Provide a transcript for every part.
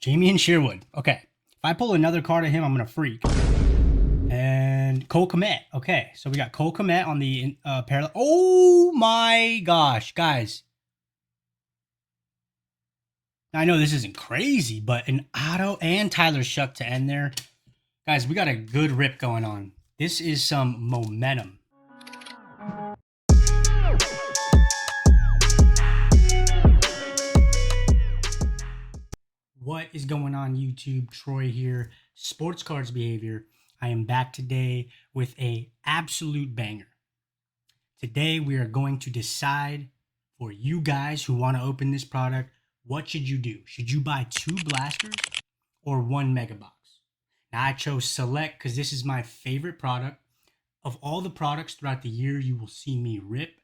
Jamie and Sherwood. Okay. If I pull another card of him, I'm going to freak. And Cole Kmet. Okay. So we got Cole Kmet on the parallel. Oh my gosh, guys. I know this isn't crazy, but an auto and Tyler Shuck to end there. Guys, we got a good rip going on. This is some momentum. What is going on, YouTube? Troy here, Sports Cards Behavior. I am back today with a absolute banger. Today we are going to decide for you guys who want to open this product, what should you do? Should you buy 2 blasters or 1 mega box? Now I chose Select because this is my favorite product. Of all the products throughout the year you will see me rip,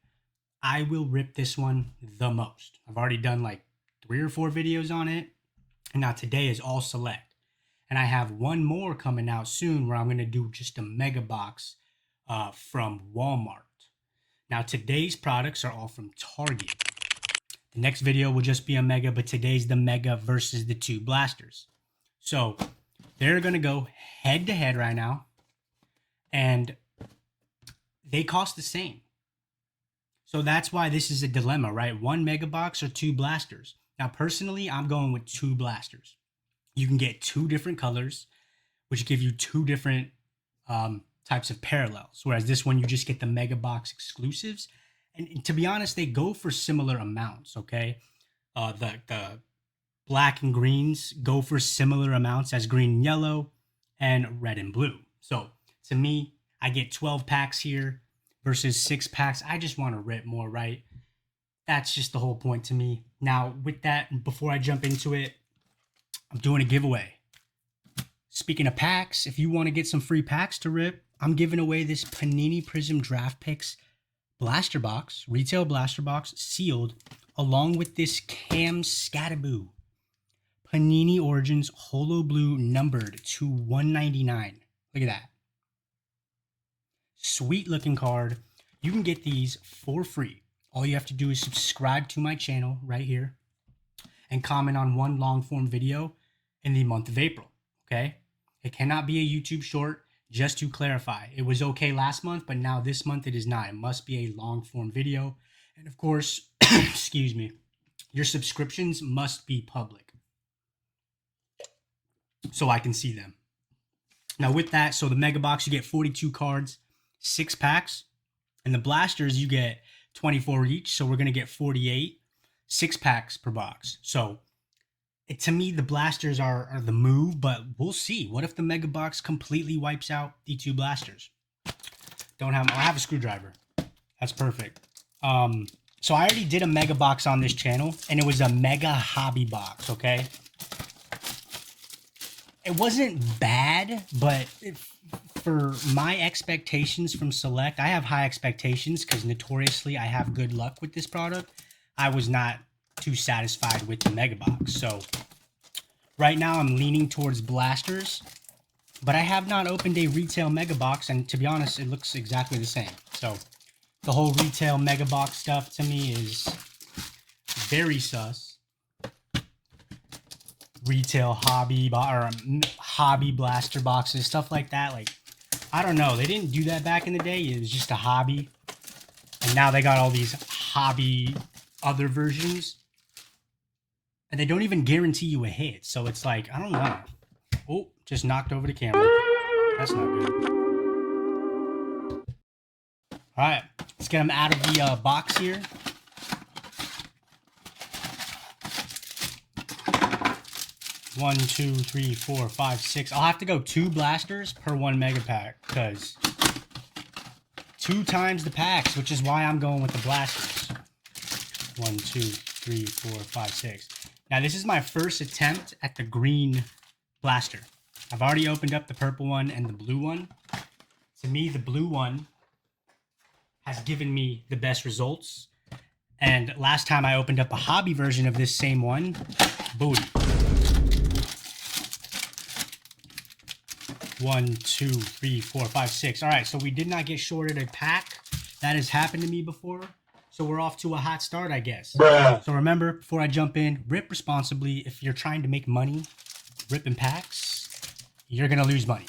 I will rip this one the most. I've already done like 3 or 4 videos on it. And now today is all Select. And I have one more coming out soon where I'm going to do just a mega box from Walmart. Now today's products are all from Target. The next video will just be a mega, but today's the mega versus the 2 blasters. So they're going to go head to head right now. And they cost the same. So that's why this is a dilemma, right? 1 mega box or 2 blasters. Now, personally, I'm going with 2 blasters. You can get 2 different colors, which give you 2 different types of parallels. Whereas this one, you just get the mega box exclusives. And to be honest, they go for similar amounts, okay? The black and greens go for similar amounts as green and yellow and red and blue. So to me, I get 12 packs here versus 6 packs. I just want to rip more, right? That's just the whole point to me. Now, with that, before I jump into it, I'm doing a giveaway. Speaking of packs, if you want to get some free packs to rip, I'm giving away this Panini Prism Draft Picks blaster box, retail blaster box, sealed, along with this Cam Scataboo Panini Origins Holo Blue numbered to 199. Look at that. Sweet looking card. You can get these for free. All you have to do is subscribe to my channel right here and comment on one long form video in the month of April, okay? It cannot be a YouTube short, just to clarify. It was okay last month, but now this month it is not. It must be a long form video. And of course, excuse me, your subscriptions must be public so I can see them. Now with that, so the mega box, you get 42 cards, 6 packs, and the blasters you get 24 each, so we're going to get 48, 6 packs per box. So to me, the blasters are the move, but we'll see. What if the mega box completely wipes out the 2 blasters? I have a screwdriver. That's perfect. So I already did a mega box on this channel, and it was a mega hobby box, okay? It wasn't bad, but for my expectations from Select, I have high expectations because notoriously I have good luck with this product. I was not too satisfied with the mega box. So right now I'm leaning towards blasters, but I have not opened a retail mega box, and to be honest, it looks exactly the same. So the whole retail mega box stuff to me is very sus. Retail hobby or hobby blaster boxes, stuff like that. Like, I don't know. They didn't do that back in the day. It was just a hobby. And now they got all these hobby other versions. And they don't even guarantee you a hit. So it's like, I don't know. Oh, just knocked over the camera. That's not good. All right. Let's get them out of the box here. One, 2, 3, 4, 5, 6. I'll have to go 2 blasters per 1 mega pack because 2 times the packs, which is why I'm going with the blasters. 1, 2, 3, 4, 5, 6. Now this is my first attempt at the green blaster. I've already opened up the purple one and the blue one. To me, the blue one has given me the best results. And last time I opened up a hobby version of this same one, booty. 1, 2, 3, 4, 5, 6. All right, so we did not get shorted a pack. That has happened to me before. So we're off to a hot start, I guess. Bruh. So remember, before I jump in, rip responsibly. If you're trying to make money, ripping packs, you're going to lose money.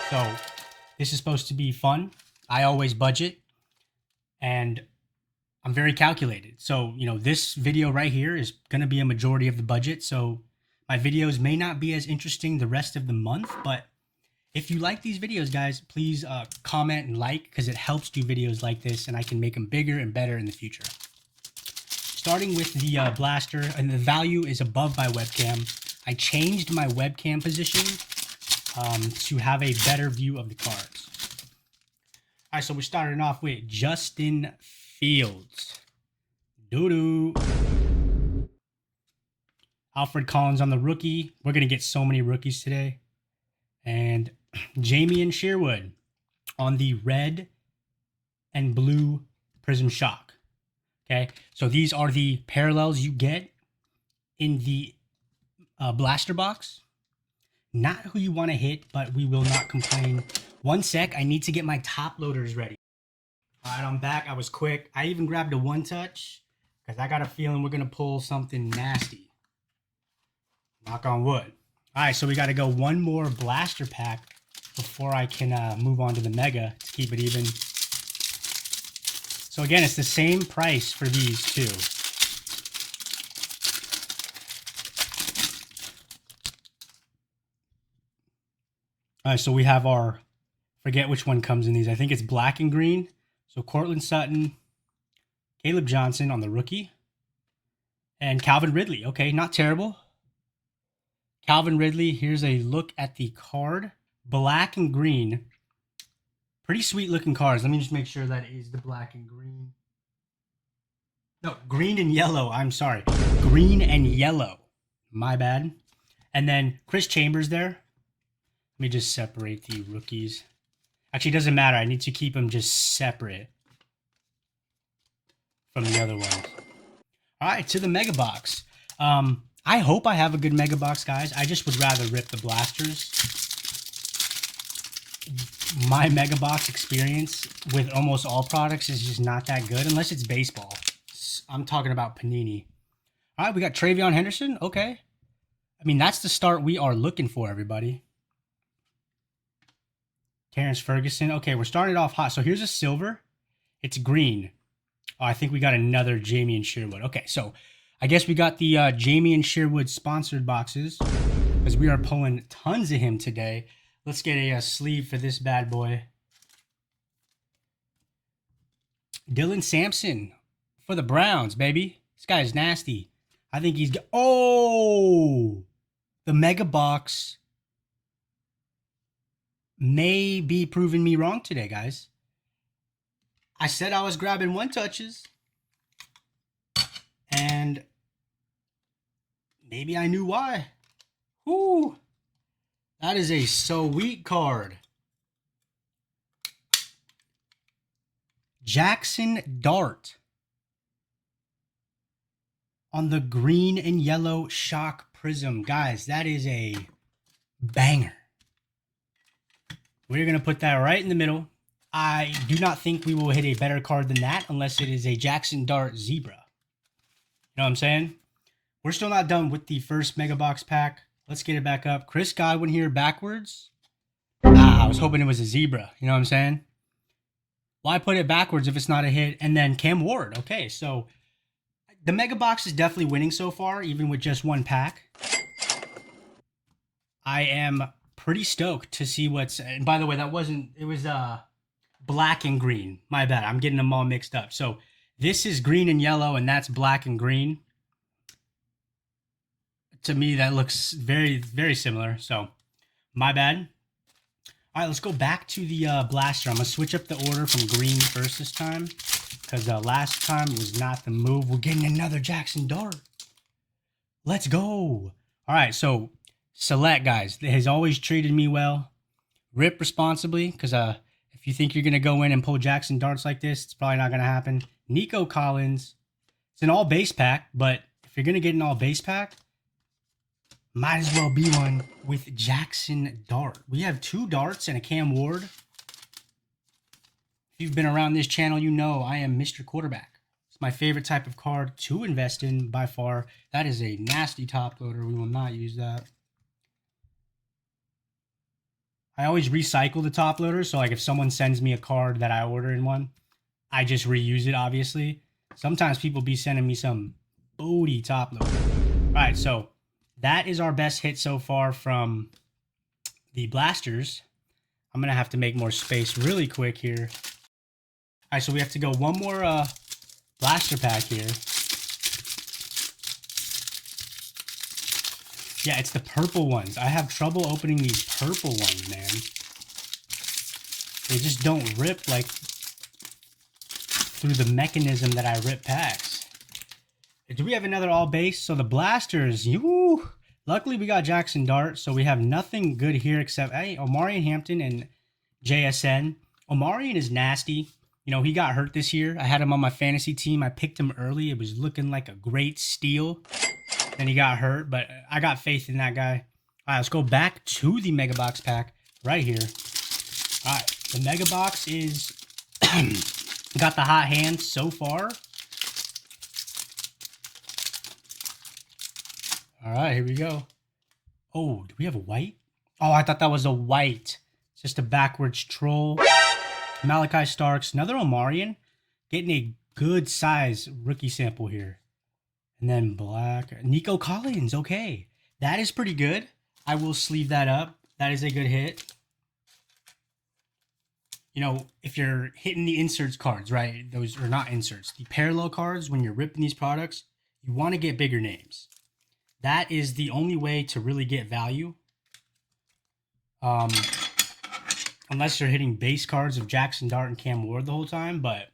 So this is supposed to be fun. I always budget, and I'm very calculated. So, you know, this video right here is going to be a majority of the budget. So my videos may not be as interesting the rest of the month, but if you like these videos, guys, please comment and like, because it helps do videos like this, and I can make them bigger and better in the future. Starting with the blaster, and the value is above my webcam. I changed my webcam position to have a better view of the cards. All right, so we're starting off with Justin Fields. Doo-doo. Alfred Collins on the rookie. We're going to get so many rookies today. And Jamie and Sherwood on the red and blue Prism Shock. Okay, so these are the parallels you get in the blaster box. Not who you want to hit, but we will not complain. One sec, I need to get my top loaders ready. All right, I'm back. I was quick. I even grabbed a one touch because I got a feeling we're going to pull something nasty. Knock on wood. All right, so we got to go one more blaster pack before I can move on to the mega to keep it even. So again, it's the same price for these two. All right, so we have our, forget which one comes in these. I think it's black and green. So Cortland Sutton, Caleb Johnson on the rookie, and Calvin Ridley. Okay, not terrible. Calvin Ridley, here's a look at the card. Black and green. Pretty sweet looking cards. Let me just make sure that is the black and green. No, green and yellow. I'm sorry. Green and yellow. My bad. And then Chris Chambers there. Let me just separate the rookies. Actually, it doesn't matter. I need to keep them just separate from the other ones. All right, to the mega box. I hope I have a good mega box, guys. I just would rather rip the blasters. My mega box experience with almost all products is just not that good unless it's baseball. I'm talking about Panini. All right, we got Travion Henderson. Okay. I mean, that's the start we are looking for, everybody. Terrence Ferguson. Okay, we're starting off hot. So here's a silver. It's green. Oh, I think we got another Jamie and Sherwood. Okay, so I guess we got the Jamie and Sherwood sponsored boxes because we are pulling tons of him today. Let's get a sleeve for this bad boy. Dylan Sampson for the Browns, baby. This guy is nasty. I think he's... Oh! The mega box may be proving me wrong today, guys. I said I was grabbing one touches. And maybe I knew why. Whoo! That is a sweet card. Jaxson Dart on the green and yellow shock prism. Guys, that is a banger. We're going to put that right in the middle. I do not think we will hit a better card than that unless it is a Jaxson Dart Zebra. You know what I'm saying? We're still not done with the first mega box pack. Let's get it back up. Chris Godwin here backwards. I was hoping it was a zebra. You know what I'm saying? Why put it backwards if it's not a hit? And then Cam Ward. Okay, so the mega box is definitely winning so far, even with just one pack. I am pretty stoked to see what's... And by the way, that wasn't... It was black and green. My bad. I'm getting them all mixed up. So this is green and yellow, and that's black and green. To me, that looks very, very similar. So, my bad. All right, let's go back to the blaster. I'm going to switch up the order from green first this time. Because last time was not the move. We're getting another Jaxson Dart. Let's go. All right, so Select, guys. It has always treated me well. Rip responsibly. Because if you think you're going to go in and pull Jaxson Darts like this, it's probably not going to happen. Nico Collins. It's an all base pack. But if you're going to get an all base pack, might as well be one with Jaxson Dart. We have two darts and a Cam Ward. If you've been around this channel, you know I am Mr. Quarterback. It's my favorite type of card to invest in by far. That is a nasty top loader. We will not use that. I always recycle the top loader. So like if someone sends me a card that I order in one, I just reuse it, obviously. Sometimes people be sending me some booty top loader. All right, so that is our best hit so far from the blasters. I'm going to have to make more space really quick here. All right, so we have to go one more blaster pack here. Yeah, it's the purple ones. I have trouble opening these purple ones, man. They just don't rip like through the mechanism that I rip packs. Do we have another all base? So the blasters, luckily we got Jaxson Dart, so we have nothing good here except Omarion Hampton and JSN. Omarion is nasty. You know, he got hurt this year. I had him on my fantasy team. I picked him early. It was looking like a great steal. Then he got hurt, but I got faith in that guy. All right, let's go back to the Mega Box pack right here. All right, the Mega Box is got the hot hand so far. All right, here we go. Oh, do we have a white? Oh, I thought that was a white. It's just a backwards troll. Malachi Starks, another Omarion. Getting a good size rookie sample here. And then black. Nico Collins, okay. That is pretty good. I will sleeve that up. That is a good hit. You know, if you're hitting the inserts cards, right? Those are not inserts. The parallel cards, when you're ripping these products, you want to get bigger names. That is the only way to really get value. Unless you're hitting base cards of Jaxson Dart and Cam Ward the whole time, but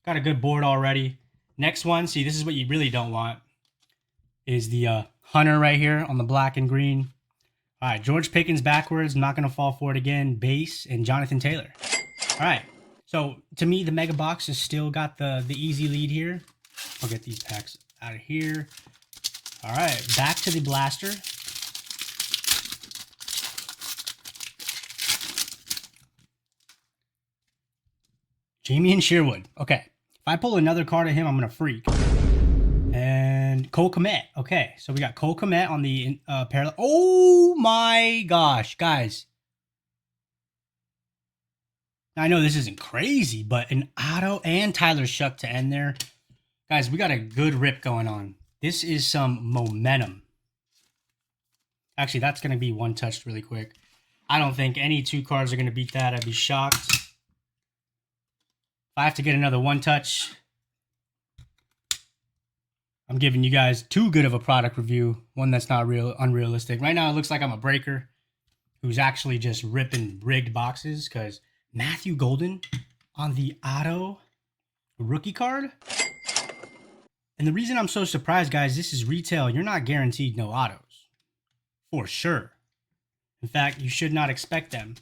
got a good board already. Next one, see, this is what you really don't want, is the Hunter right here on the black and green. All right, George Pickens backwards, not going to fall for it again, base, and Jonathan Taylor. All right, so to me, the Mega Box has still got the easy lead here. I'll get these packs out of here. All right, back to the blaster. Jamie and Sherwood. Okay. If I pull another card of him, I'm going to freak. And Cole Kmet. Okay. So we got Cole Kmet on the parallel. Oh my gosh, guys. Now, I know this isn't crazy, but an auto and Tyler Shuck to end there. Guys, we got a good rip going on. This is some momentum. Actually, that's going to be one touched really quick. I don't think any two cards are going to beat that. I'd be shocked. If I have to get another one touch, I'm giving you guys too good of a product review. One that's not unrealistic. Right now, it looks like I'm a breaker who's actually just ripping rigged boxes because Matthew Golden on the auto rookie card. And the reason I'm so surprised, guys, this is retail. You're not guaranteed no autos. For sure. In fact, you should not expect them.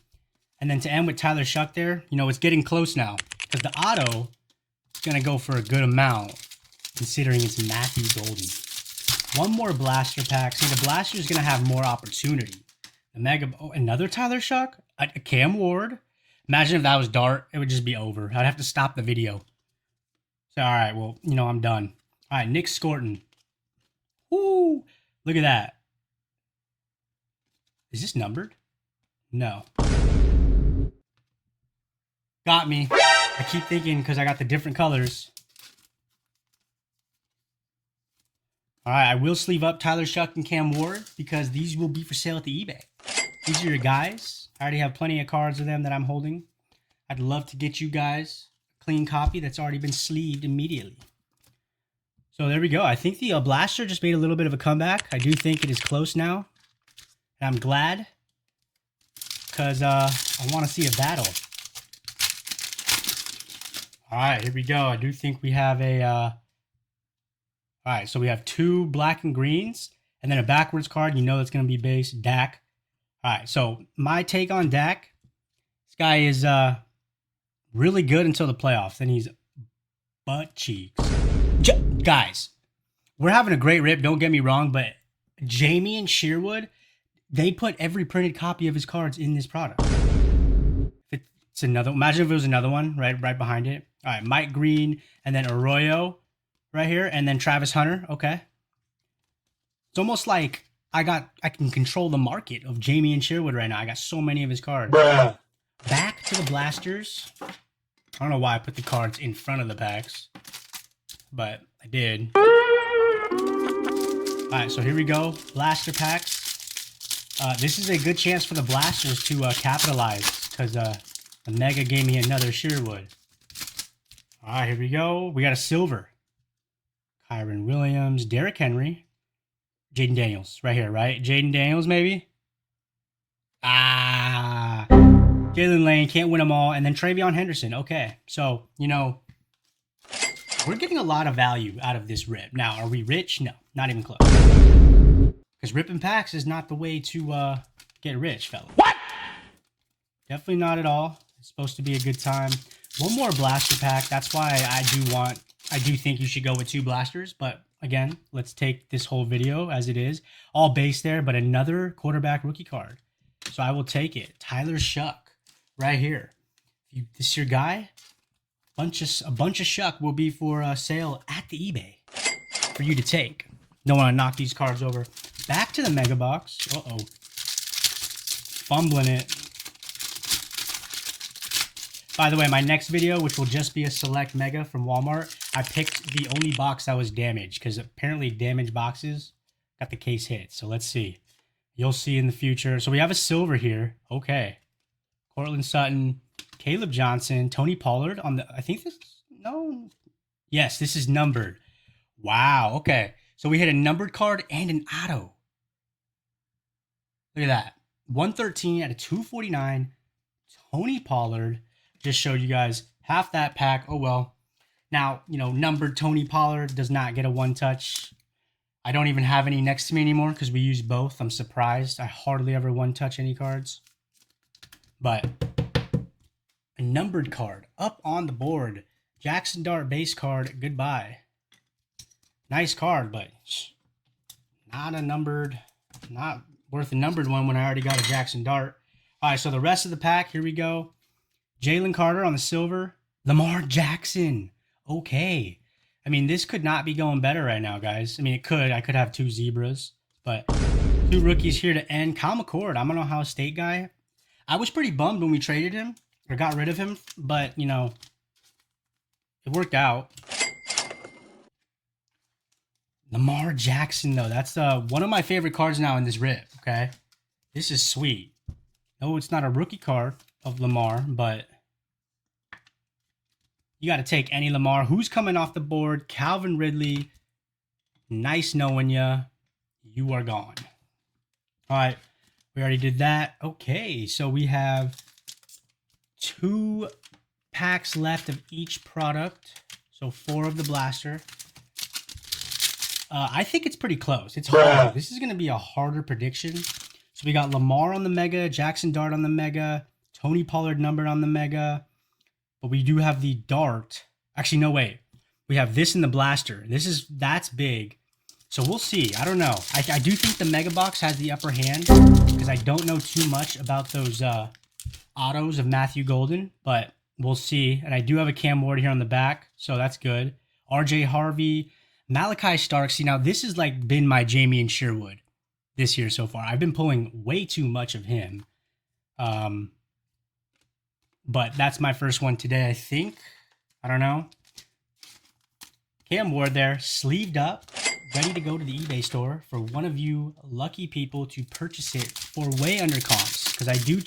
And then to end with Tyler Shuck there, you know, it's getting close now. Because the auto is going to go for a good amount, considering it's Matthew Golden. One more blaster pack. See, the blaster is going to have more opportunity. The Mega... Oh, another Tyler Shuck? A Cam Ward? Imagine if that was Dart. It would just be over. I'd have to stop the video. So, all right, well, you know, I'm done. All right, Nick Scorton. Woo! Look at that. Is this numbered? No. Got me. I keep thinking because I got the different colors. All right, I will sleeve up Tyler Shuck and Cam Ward because these will be for sale at the eBay. These are your guys. I already have plenty of cards of them that I'm holding. I'd love to get you guys a clean copy that's already been sleeved immediately. So there we go. I think the blaster just made a little bit of a comeback. I do think it is close now. And I'm glad because I want to see a battle. All right, here we go. I do think we have a... all right, so we have two black and greens, and then a backwards card. You know that's going to be base, Dak. All right, so my take on Dak, this guy is really good until the playoffs. Then he's butt cheeks. Guys, we're having a great rip, don't get me wrong, but Jamie and Sherwood, they put every printed copy of his cards in this product. It's another... Imagine if it was another one right behind it. All right, Mike Green, and then Arroyo right here, and then Travis Hunter. Okay. It's almost like I can control the market of Jamie and Sherwood right now. I got so many of his cards. Bruh. Back to the blasters. I don't know why I put the cards in front of the packs, but I did. All right, so here we go. Blaster packs. This is a good chance for the blasters to capitalize because the Mega gave me another Sherwood. All right, here we go. We got a silver. Kyron Williams, Derrick Henry, Jaden Daniels. Right here, right? Jaden Daniels, maybe? Ah. Jalen Lane, can't win them all. And then Travion Henderson. Okay, so, you know, we're getting a lot of value out of this rip. Now, are we rich? No, not even close. Because ripping packs is not the way to get rich, fella. What? Definitely not at all. It's supposed to be a good time. One more blaster pack. That's why I do think you should go with 2 blasters. But again, let's take this whole video as it is. All base there, but another quarterback rookie card. So I will take it. Tyler Shuck, right here. This is your guy. A bunch of Shuck will be for sale at the eBay for you to take. Don't want to knock these cards over. Back to the mega box. Uh-oh. Fumbling it. By the way, my next video, which will just be a select mega from Walmart, I picked the only box that was damaged because apparently damaged boxes got the case hit. So let's see. You'll see in the future. So we have a silver here. Okay. Cortland Sutton, Caleb Johnson, Tony Pollard on the, I think this, no. Yes, this is numbered. Wow. Okay. So we hit a numbered card and an auto. Look at that. 113 out of 249. Tony Pollard. Just showed you guys half that pack. Oh, well. Now, you know, numbered Tony Pollard does not get a one touch. I don't even have any next to me anymore because we use both. I'm surprised. I hardly ever one touch any cards. But a numbered card up on the board. Jaxson Dart base card. Goodbye. Nice card, but not a numbered, not worth a numbered one when I already got a Jaxson Dart. All right, so the rest of the pack, here we go. Jalen Carter on the silver. Lamar Jackson. Okay. I mean, this could not be going better right now, guys. I mean, it could. I could have 2 zebras, but 2 rookies here to end. Kyle McCord, I'm an Ohio State guy. I was pretty bummed when we traded him or got rid of him, but, you know, it worked out. Lamar Jackson, though. That's one of my favorite cards now in this rip, okay? This is sweet. No, it's not a rookie card of Lamar, but you got to take any Lamar. Who's coming off the board? Calvin Ridley. Nice knowing ya. You are gone. All right. We already did that. Okay. So we have 2 packs left of each product. So 4 of the blaster. I think it's pretty close. It's hard. This is going to be a harder prediction. So we got Lamar on the mega, Jaxson Dart on the mega, Tony Pollard numbered on the mega. But we do have the Dart. Actually, no, wait. We have this in the blaster. That's big. So we'll see. I don't know. I do think the mega box has the upper hand because I don't know too much about those autos of Matthew Golden, but we'll see. And I do have a Cam Ward here on the back, so that's good. RJ Harvey, Malachi Stark. See, now this has like been my Jamie and Sherwood this year so far. I've been pulling way too much of him. But that's my first one today, I think. I don't know. Cam Ward there, sleeved up, ready to go to the eBay store for one of you lucky people to purchase it for way under comps. Because I do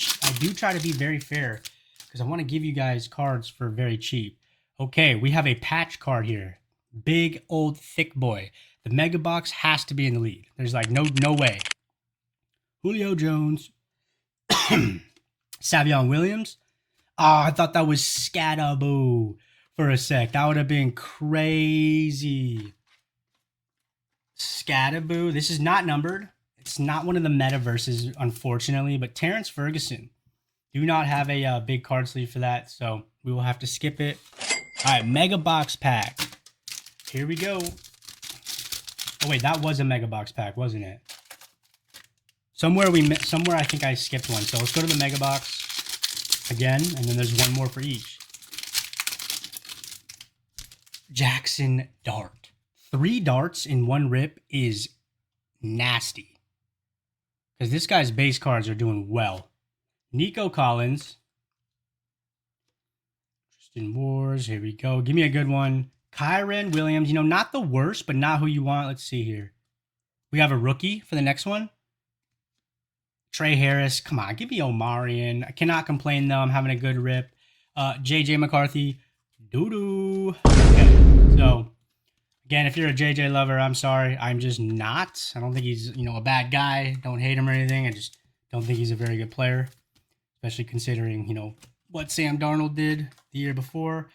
try to be very fair because I want to give you guys cards for very cheap. Okay, we have a patch card here. Big, old, thick boy. The mega box has to be in the lead. There's like no way. Julio Jones. Savion Williams. Oh, I thought that was Scatterboo for a sec. That would have been crazy. Scatterboo. This is not numbered. It's not one of the metaverses, unfortunately. But Terrence Ferguson. Do not have a big card sleeve for that, so we will have to skip it. All right, mega box pack. Here we go. Oh wait, that was a mega box pack, wasn't it? Somewhere I think I skipped one. So let's go to the mega box again, and then there's one more for each. Jaxson Dart. 3 darts in one rip is nasty. because this guy's base cards are doing well. Nico Collins. Tristan Wars. Here we go. Give me a good one. Kyren Williams. You know, not the worst, but not who you want. Let's see here. We have a rookie for the next one. Trey Harris. Come on, give me Omarion. I cannot complain, though. I'm having a good rip. JJ McCarthy. Doo-doo. Okay, so, again, if you're a JJ lover, I'm sorry. I'm just not. I don't think he's, a bad guy. Don't hate him or anything. I just don't think he's a very good player, especially considering, what Sam Darnold did the year before.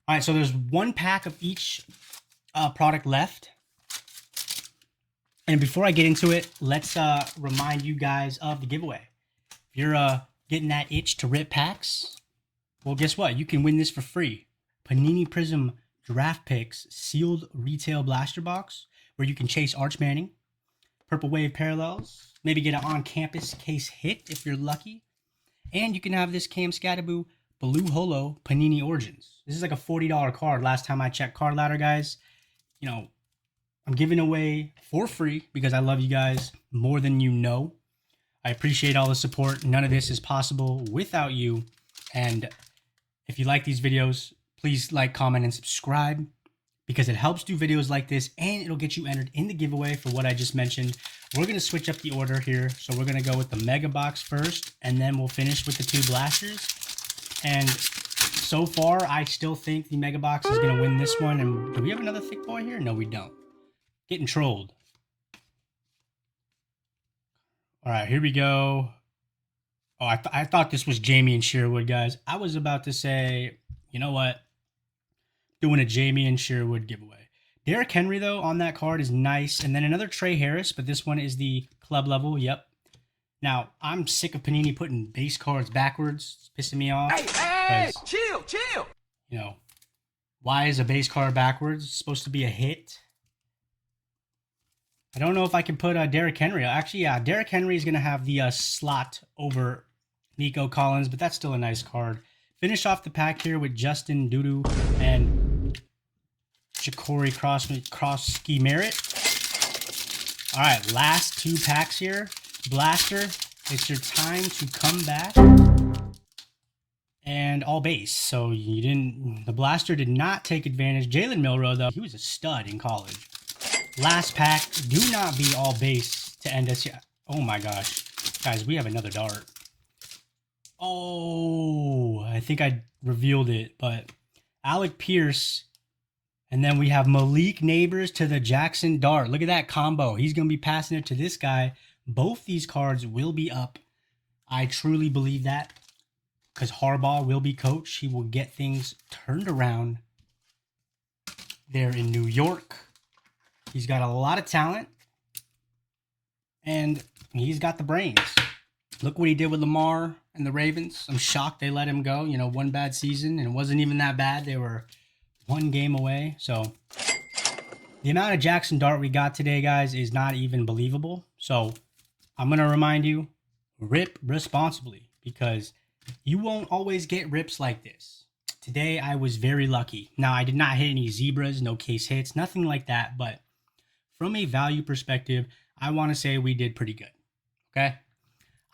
All right, so there's one pack of each product left. And before I get into it, let's remind you guys of the giveaway. If you're getting that itch to rip packs, well, guess what? You can win this for free. Panini Prism Draft Picks Sealed Retail Blaster Box, where you can chase Arch Manning, Purple Wave Parallels, maybe get an on-campus case hit if you're lucky. And you can have this Cam Scatterboo Blue Holo Panini Origins. This is like a $40 card. Last time I checked Card Ladder, guys. I'm giving away for free because I love you guys more than you know. I appreciate all the support. None of this is possible without you. And if you like these videos, please like, comment, and subscribe because it helps do videos like this and it'll get you entered in the giveaway for what I just mentioned. We're going to switch up the order here. So we're going to go with the Mega Box first, and then we'll finish with the 2 blasters. And so far, I still think the Mega Box is going to win this one. And do we have another thick boy here? No, we don't. Getting trolled. All right, here we go. Oh, I thought this was Jamie and Sherwood, guys. I was about to say, you know what? Doing a Jamie and Sherwood giveaway. Derrick Henry, though, on that card is nice. And then another Trey Harris, but this one is the club level. Yep. Now, I'm sick of Panini putting base cards backwards. It's pissing me off. Hey, chill. Why is a base card backwards? It's supposed to be a hit. I don't know if I can put Derrick Henry. Actually, yeah, Derrick Henry is going to have the slot over Nico Collins, but that's still a nice card. Finish off the pack here with Justin Doodoo and Ja'Cory Cross-Ski Merritt. All right, last 2 packs here. Blaster, it's your time to come back. And all base. So the Blaster did not take advantage. Jalen Milroe, though, he was a stud in college. Last pack, do not be all base to end us here. Oh my gosh. Guys, we have another dart. Oh, I think I revealed it, but Alec Pierce. And then we have Malik Neighbors to the Jaxson Dart. Look at that combo. He's going to be passing it to this guy. Both these cards will be up. I truly believe that because Harbaugh will be coach. He will get things turned around there in New York. He's got a lot of talent, and he's got the brains. Look what he did with Lamar and the Ravens. I'm shocked they let him go. One bad season, and it wasn't even that bad. They were 1 game away. So the amount of Jaxson Dart we got today, guys, is not even believable. So I'm going to remind you, rip responsibly because you won't always get rips like this. Today, I was very lucky. Now, I did not hit any zebras, no case hits, nothing like that, but from a value perspective, I want to say we did pretty good, okay?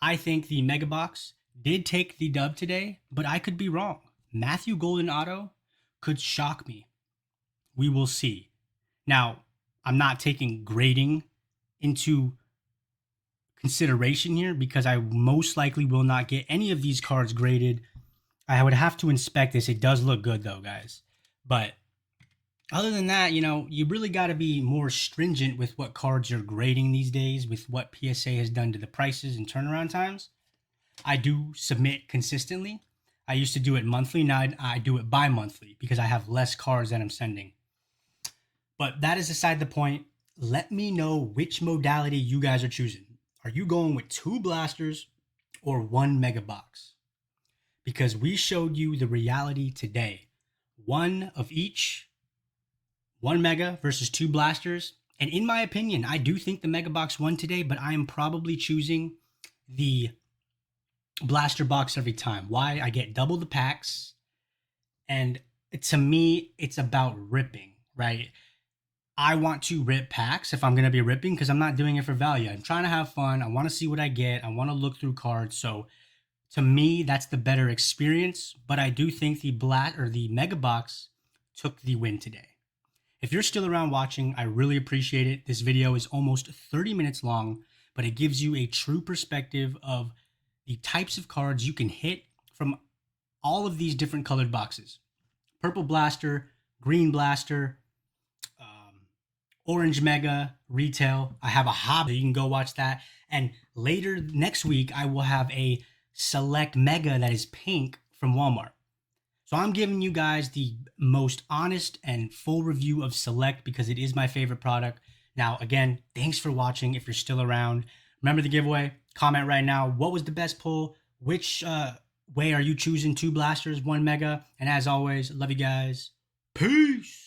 I think the Mega Box did take the dub today, but I could be wrong. Matthew Golden Auto could shock me. We will see. Now, I'm not taking grading into consideration here because I most likely will not get any of these cards graded. I would have to inspect this. It does look good, though, guys. But other than that, you really got to be more stringent with what cards you're grading these days with what PSA has done to the prices and turnaround times. I do submit consistently. I used to do it monthly. Now I do it bi-monthly because I have less cards that I'm sending. But that is aside the point. Let me know which modality you guys are choosing. Are you going with 2 blasters or 1 Mega Box? Because we showed you the reality today. 1 of each. 1 Mega versus 2 blasters. And in my opinion, I do think the Mega Box won today, but I am probably choosing the blaster box every time. Why? I get double the packs. And to me, it's about ripping, right? I want to rip packs if I'm going to be ripping, because I'm not doing it for value. I'm trying to have fun. I want to see what I get. I want to look through cards. So to me, that's the better experience. But I do think the mega box took the win today. If you're still around watching, I really appreciate it. This video is almost 30 minutes long, but it gives you a true perspective of the types of cards you can hit from all of these different colored boxes. Purple Blaster, Green Blaster, Orange Mega, Retail. I have a hobby. You can go watch that. And later next week, I will have a Select Mega that is pink from Walmart. So I'm giving you guys the most honest and full review of Select because it is my favorite product. Now, again, thanks for watching. If you're still around, remember the giveaway. Comment right now. What was the best pull? Which way are you choosing? 2 blasters, 1 mega. And as always, love you guys. Peace.